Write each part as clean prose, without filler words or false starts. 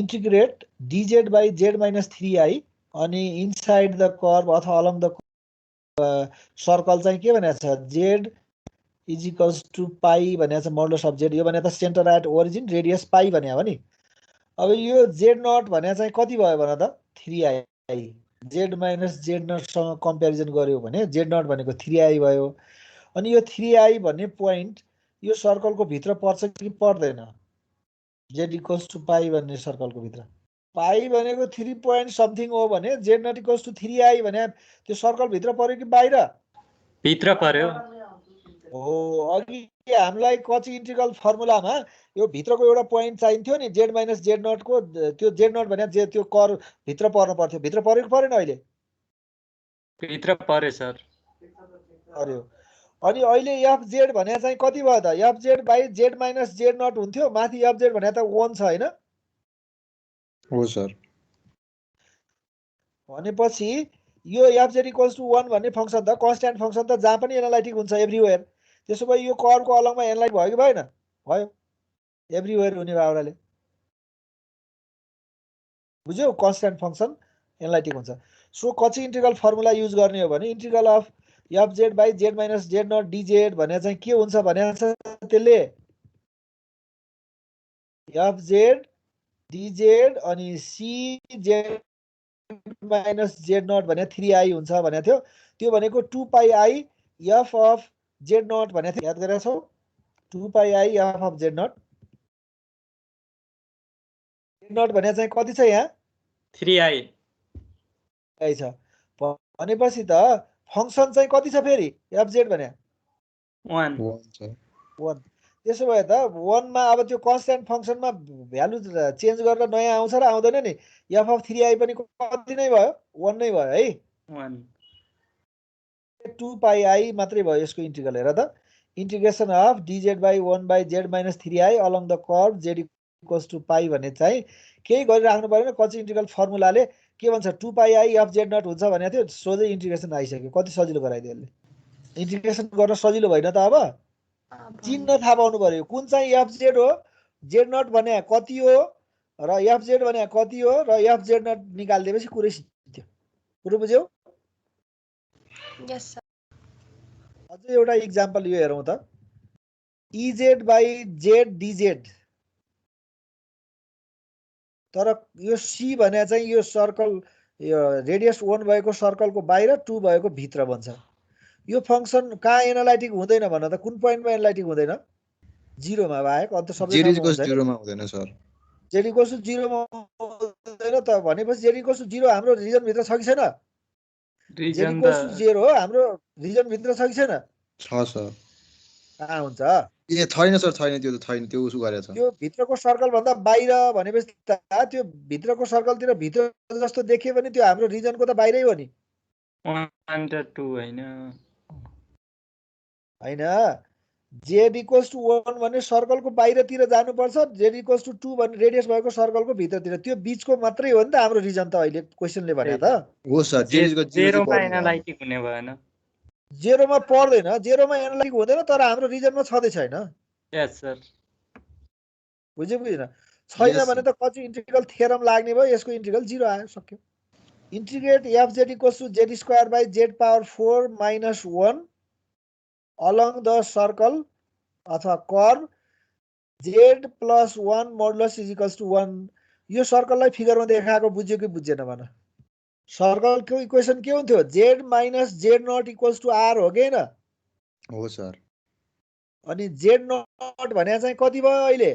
integrate dz by z minus 3i अनि inside the curve अथवा along the circle चाहिँ के भनेको छ z is equals to pi भनेको छ modulus of z यो भने त center at origin radius pi भन्या हो नि अब यो z naught भने चाहिँ कति भयो भन त 3i z minus z naught सँग कम्प्यारिजन गर्यो भने z naught भनेको 3i भयो अनि यो 3i भन्ने पोइन्ट यो सर्कलको भित्र पर्छ कि पर्दैन z equals to pi भन्ने सर्कलको भित्र पाई भनेको 3 point something हो भने z not equals to 3i भने त्यो सर्कल भित्र पर्यो कि बाहिर भित्र पर्यो हो अघि हामीलाई कची इन्टिग्रल फर्मुलामा यो भित्रको एउटा पोइन्ट चाहिन्थ्यो नि z minus z not को त्यो z not भने जे त्यो कर्व भित्र पर्नु पर्थ्यो भित्र पर्यो कि परेन अहिले भित्र पर्यो सर पर्यो अनि अहिले fz भने चाहिँ कति भयो त fz by z minus z not हुन्थ्यो माथि fz भने त 1 छ हैन हो सर भनेपछि यो fz equals to 1 भन्ने फंक्सन त कन्स्ट्यान्ट फंक्सन त जहाँ पनि एनालाइटिक हुन्छ एभ्रीवेयर त्यसो भए यो कर्वको अलगमा एनालाइट भयो कि भएन भयो एभ्रीवेयर हुने भावनाले बुझ्यौ कन्स्ट्यान्ट फंक्सन एनालाइटिक हुन्छ सो कची इन्टिग्रल फर्मुला युज गर्ने हो भने integral of fz by z minus z not dz भने चाहिँ के हुन्छ भने त्यसले fz dz अनि cz minus z naught भने 3i हुन्छ भने थियो त्यो भनेको 2 pi i f of z naught भने थियो याद गरेका छौ 2 pi i f of z naught z naught भने चाहिँ कति छ यहाँ 3i ai छ भनेपछि त फंक्सन चाहिँ कति छ फेरि fz भने 1 छ 1 त्यसो भए त 1 मा अब त्यो कन्स्ट्यान्ट फंक्सनमा भ्यालु चेन्ज गरेर नयाँ आउँछ र आउँदैन नि f of 3i पनि कति नै भयो 1 नै भयो है 1 2 pi i मात्रै भयो यसको इन्टिग्रल हेर त integration of dz by 1 by z minus 3i along the curve z equals to pi भन्ने चाहिँ केही गरिराख्नु पर्दैन कची इन्टिग्रल फर्मुलाले के भन्छ 2 pi i of z naught हुन्छ भने थियो सोझै इन्टिग्रेसन आइसक्यो कति सजिलो गराइदियो यसले इन्टिग्रेसन गर्न सजिलो भएन त अब चिन्ह थाहा पाउनु पर्यो कुन चाहिँ fz हो z naught भने कति हो र fz भने कति हो र fz naught निकाल्दिएपछि कुरै सिद्धियो पुरो बुझ्यौ यस सर अझै एउटा एक्जाम्पल यो हेरौं त ez by z dz तर यो c भने चाहिँ यो सर्कल यो रेडियस 1 भएको सर्कलको बाहिर 2 भएको भित्र बन्छ यो फंक्सन कहाँ एनालाइटिक हुँदैन भन त कुन पोइन्टमा एनालाइटिक हुँदैन 0 मा बाहेक अन्त सबै z equals to 0 मा हुँदैन सर z equals to 0 मा हुँदैन त भनेपछि z equals to 0 हाम्रो रिजन भित्र छ कि छैन z equals to 0 हो हाम्रो रिजन भित्र छ कि छैन छ सर कहाँ हुन्छ ए छैन सर छैन त्यो त छैन त्यो उसो गरेछ त्यो भित्रको सर्कल भन्दा बाहिर भनेपछि त त्यो भित्रको सर्कलतिर भित्र जस्तो देखियो भने त्यो हाम्रो रिजनको त बाहिरै हो नि 1 र 2 हैन हैन z equals to 1 भने सर्कलको बाहिरतिर जानुपर्छ z equals to 2 भने रेडियस भएको सर्कलको भित्रतिर त्यो बीचको मात्रै हो नि त हाम्रो रिजन त अहिले क्वेशनले भने त हो सर z equals to 0 मा एनालाइटिक हुने भएन 0 मा पर्दैन 0 मा एनालाइटिक हुँदैन तर हाम्रो रिजनमा छँदै छैन यस सर बुझ्यो बुझिन छैन भने त कति इन्टिग्रल थ्योरम लाग्ने भयो यसको इन्टिग्रल 0 आयो सक्यो integrate fz equals to z square by z power 4 minus 1 along the circle अथवा curve z plus 1 modulus is equals to 1 यो सर्कललाई फिगरमा देखाएको बुझ्यो कि बुझेन भन सर्कलको इक्वेसन के हुन्थ्यो z minus z naught equals to r हो के हैन हो सर अनि z naught भने चाहिँ कति भयो अहिले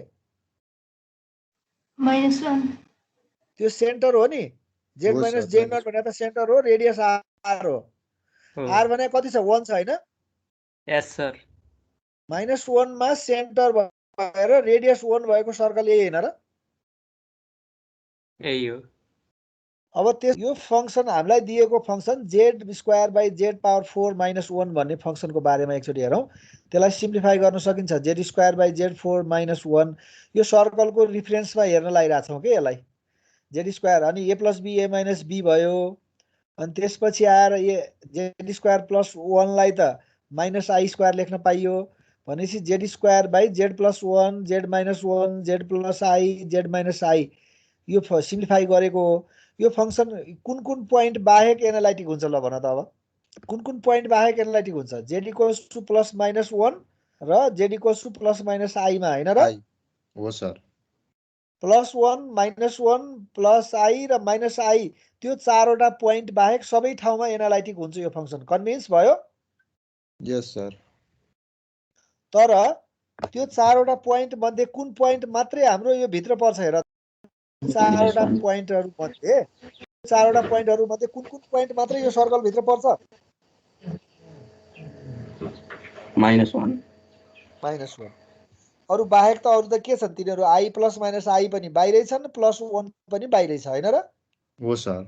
-1 त्यो सेन्टर हो नि z minus z naught भने त सेन्टर हो रेडियस r हो r भने कति छ 1 छ हैन यस सर -1 मा सेन्टर भएर रेडियस 1 भएको सर्कल यही हैन र यही हो अब त्यस यो फंक्सन हामीलाई दिएको function z square by z power 4 minus 1 भन्ने फंक्सनको बारेमा एकचोटी हेरौं त्यसलाई सिम्प्लिफाई गर्न सकिन्छ z square by z 4 minus 1 यो सर्कलको रिफरेन्समा हेर्न लागिरा छौं के यसलाई z स्क्वायर अनि a plus b a minus b भयो अनि त्यसपछि आएर z स्क्वायर प्लस 1 लाई त माइनस i स्क्वायर लेख्न पाइयो भनेपछि z square by z plus 1 z minus 1 z plus i z minus i यो सिम्प्लिफाई गरेको हो। यो फंक्सन कुन कुन पोइन्ट बाहेक एनालाइटिक हुन्छ ल भन त अब कुन कुन पोइन्ट बाहेक एनालाइटिक हुन्छ z इक्वल्स टु +-1 र z इक्वल्स टु +-i मा हैन र आई हो सर +1 -1 +i र -i त्यो चारवटा पोइन्ट बाहेक सबै ठाउँमा एनालाइटिक हुन्छ यो फंक्सन कन्भिन्स भयो। यस सर तर त्यो चारवटा पोइन्ट मध्ये कुन पोइन्ट मात्रै हाम्रो यो भित्र पर्छ हेर चारवटा पोइन्टहरु मध्ये कुन कुन पोइन्ट मात्रै यो सर्कल भित्र पर्छ -1 अरु बाहेक त अरु त के छन् तिनीहरु i + -i पनि बाहिरै छन् +1 पनि बाहिरै छ हैन र हो सर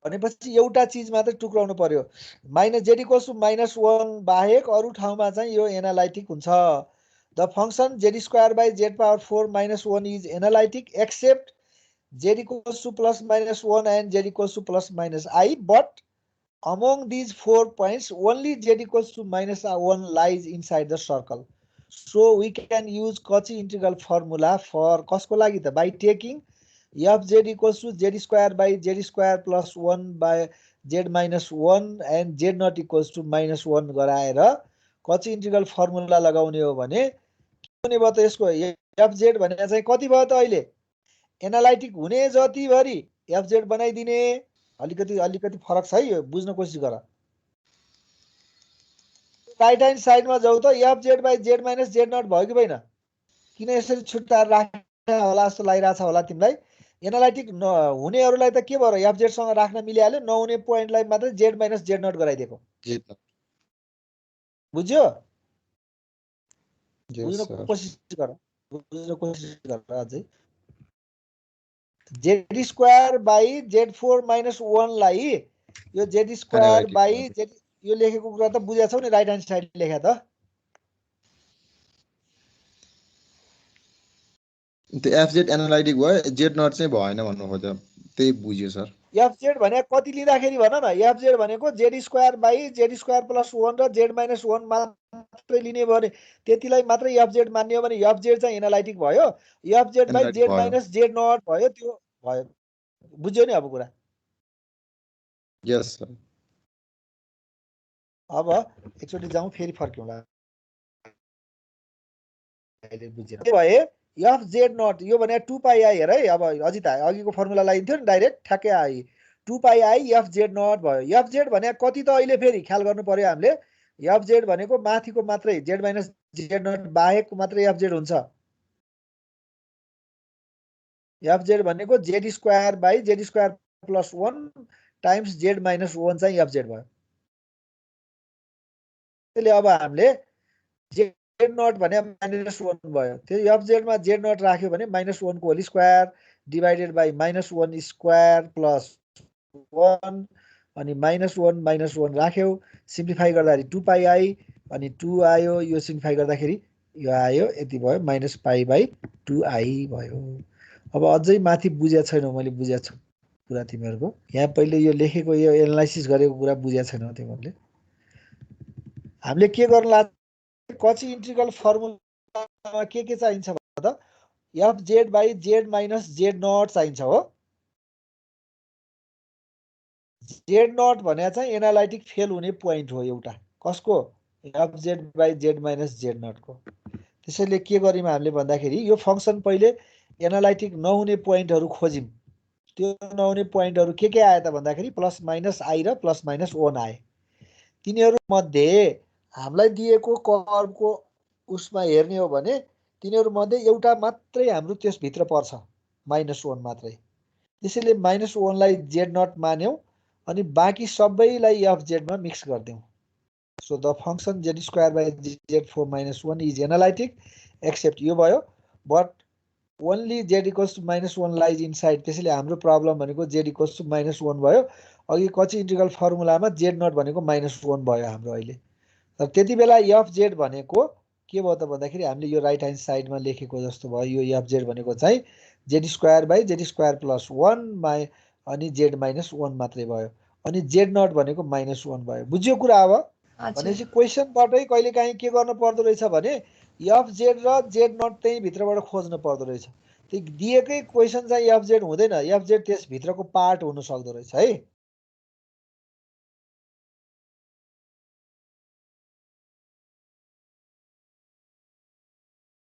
भनेपछि एउटा चीज मात्रै टुक्राउनु पर्यो z इक्वल्स टु -1 बाहेक अरु ठाउँमा चाहिँ यो एनालाइटिक हुन्छ। The function z²/z⁴ -1 is analytic except z equals to +-1 and z equals to +-i, but among these 4 points only z equals to -1 lies inside the circle. So we can use Cauchy integral formula for कसको लागि त by taking fz equals to z²/z² + 1 by z -1 and z not equals to -1 गराएर Cauchy integral formula लगाउने हो भने के हुने भयो त यसको fz भनेको चाहिँ कति भयो त अहिले एनालाइटिक हुने जति भरि fz बनाइदिने अलिकति फरक छ है यो बुझ्न कोसिस गर राइट ह्यान्ड साइडमा जाऊ त fz/z - z0 भयो कि भएन किन यसरी छुट्टाएर राख्या होला जस्तो लागिरहेछ होला तिमीलाई एनालाइटिक हुनेहरुलाई त के भएर fz सँग राख्न मिलिहाल्यो नहुने पोइन्टलाई मात्र z - z0 गराइदिएको बुझ्यो बुझ्न कोसिस गर अझै z²/z4 -1 लाई यो z²/z यो लेखेको कुरा त बुझ्या छौ नि राइट ह्यान्ड साइड लेख्या त त्यो fz एनालाइटिक भयो z0 चाहिँ भएन भन्नु खोज्यो त्यही बुझ्यो सर fz भने कति लिँदाखेरि भन न fz भनेको z²/z² + 1 र z -1 मात्रै लिने भने त्यतिलाई मात्रै fz मान्ने हो भने fz चाहिँ एनालाइटिक भयो fz/z - z0 भयो त्यो भयो बुझ्यौ नि अब कुरा यस सर अब एकचोटी जाउँ फेरि फर्क्यौँला अहिले बुझेर के भए fz0 यो भने 2πi हेर है अब अजित अघिको फर्मुला लगाइन्थ्यो नि डाइरेक्ट ठ्याक्कै आयो 2πi fz0 भयो fz भने कति त अहिले फेरि ख्याल गर्नु पर्यो हामीले fz भनेको माथिको मात्रै z - z0 बाहेकको मात्रै fz हुन्छ fz भनेको z²/z² + 1 टाइम्स z -1 चाहिँ fz भयो त्यसले अब हामीले z0 भने -1 भयो त्यो fz मा z0 राख्यो भने -1 को whole square divided by -1 square plus 1 अनि -1 राख्यौ सिम्प्लिफाई गर्दाखेरि 2πi अनि 2 आयो यो सिम्प्लिफाई गर्दाखेरि यो आयो यति भयो -π/2i भयो। अब अझै माथि बुझ्या छैनौ मैले बुझ्या छु कुरा तिमीहरुको यहाँ पहिले यो लेखेको यो एनालाइसिस गरेको कुरा बुझ्या छैनौ तिमीहरुले हामीले के गर्न लाग्छ Cauchy integral फर्मुलामा के चाहिन्छ भन्दा त fz/z - z0 चाहिन्छ हो z0 भने चाहिँ एनालाइटिक फेल हुने पोइन्ट हो एउटा कसको fz/z - z0 को त्यसैले के गरिम हामीले भन्दाखेरि यो फंक्सन पहिले एनालाइटिक नहुने पोइन्टहरु खोजिम त्यो नहुने पोइन्टहरु के आए त भन्दाखेरि +-i र +-1 आए तिनीहरु मध्ये हामीलाई दिएको कर्वको उसमा हेर्ने हो भने तिनीहरु मध्ये एउटा मात्रै हाम्रो त्यस भित्र पर्छ -1 मात्रै त्यसैले -1 लाई z0 मान्यौ अनि बाँकी सबैलाई fz मा मिक्स गर्दियौ so the function z²/z4 -1 is analytic except यो भयो but only z equals to -1 lies inside त्यसैले हाम्रो प्रब्लम भनेको z इक्वल्स टु -1 भयो अघि Cauchy integral फर्मुलामा z0 भनेको -1 भयो हाम्रो अहिले तर त्यति बेला fz भनेको के भयो त भन्दाखेरि हामीले यो राइट ह्यान्ड साइडमा लेखेको जस्तो भयो यो fz भनेको चाहिँ z²/z² + 1 अनि z -1 मात्रै भयो अनि z0 भनेको -1 भयो बुझ्यो कुरा अब भनेपछि क्वेशनबाटै कहिलेकाहीँ के गर्न पर्दो रहेछ भने एफ जेड र जेड नट चाहिँ भित्रबाट खोज्नु पर्दो रहेछ। त्यो दिएकै क्वेसन चाहिँ एफ जेड हुँदैन, एफ जेड त्यसभित्रको पार्ट हुन सक्दो रहेछ है।